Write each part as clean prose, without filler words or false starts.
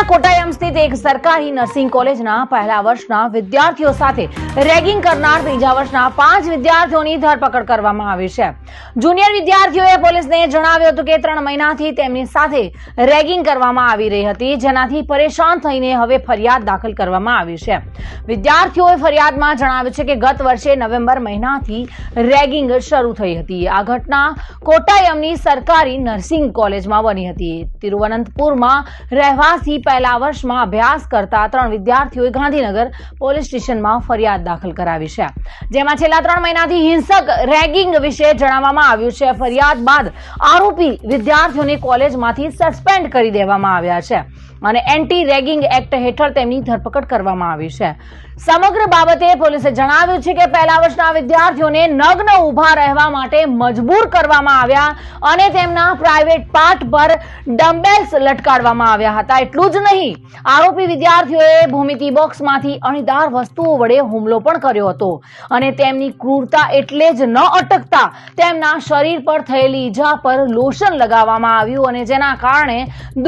કોટાયમ સ્થિત એક સરકારી નર્સિંગ કોલેજના પહેલા વર્ષના વિદ્યાર્થીઓ સાથે રેગિંગ કરનાર ત્રીજા વર્ષના 5 વિદ્યાર્થીઓની ધરપકડ કરવામાં આવી છે. જુનિયર વિદ્યાર્થીઓએ પોલીસને જણાવ્યું હતું કે 3 મહિનાથી તેમની સાથે રેગિંગ કરવામાં આવી રહી હતી, જેનાથી પરેશાન થઈને હવે ફરિયાદ દાખલ કરવામાં આવી છે. વિદ્યાર્થીઓએ ફરિયાદમાં જણાવ્યું છે કે ગત વર્ષે નવેમ્બર મહિનાથી રેગિંગ શરૂ થઈ હતી. આ ઘટના કોટાયમની સરકારી નર્સિંગ કોલેજમાં બની હતી. તિરુવનંતપુરમાં રહેવાસી પહેલા વર્ષમાં અભ્યાસ કરતા 3 વિદ્યાર્થીઓએ ગાંધીનગર પોલીસ સ્ટેશનમાં ફરિયાદ દાખલ કરાવી છે, જેમાં છેલ્લા 3 મહિનાથી હિંસક રેગિંગ વિશે જણાવવામાં આવ્યું છે. ફરિયાદ બાદ આરોપી વિદ્યાર્થીઓને કોલેજમાંથી સસ્પેન્ડ કરી દેવામાં આવ્યા છે અને એન્ટી રેગિંગ એક્ટ હેઠળ તેમની ધરપકડ કરવામાં આવી છે. સમગ્ર બાબતે પોલીસે જણાવ્યું છે કે પહેલા વર્ષના વિદ્યાર્થીઓને નગ્ન ઊભા રહેવા માટે મજબૂર કરવામાં આવ્યા અને તેમના પ્રાઇવેટ પાર્ટ પર ડમ્બેલ્સ લટકાડવામાં આવ્યા હતા. એટલું જ નહીં, આરોપી વિદ્યાર્થીઓએ ભૂમિતિ બોક્સમાંથી અણીદાર વસ્તુઓ વડે હુમલો પણ કર્યો હતો અને તેમની ક્રૂરતા એટલે જ ન અટકતા તેમના શરીર પર થયેલી ઈજા પર લોશન લગાવવામાં આવ્યું અને જેના કારણે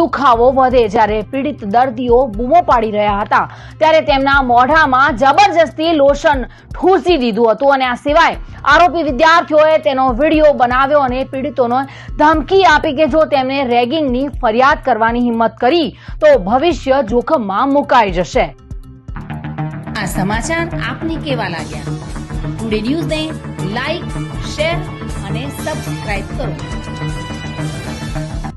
દુખાવો વધે. જ્યારે પીડિત દર્દીઓ બૂમો પાડી રહ્યા હતા ત્યારે તેમના મોઢામાં જબરજસ્તી લોશન ઠૂંસી દીધું હતું અને આ સિવાય આરોપી વિદ્યાર્થીઓએ તેનો વિડીયો બનાવ્યો અને પીડિતોને ધમકી આપી કે જો તેમને રેગિંગની ફરિયાદ કરવાની હિંમત કરી તો ભવિષ્ય જોખમમાં મુકાઈ જશે. આ સમાચાર આપને કેવા લાગ્યા? ટુડે ન્યૂઝને લાઈક, શેર અને સબસ્ક્રાઇબ કરો.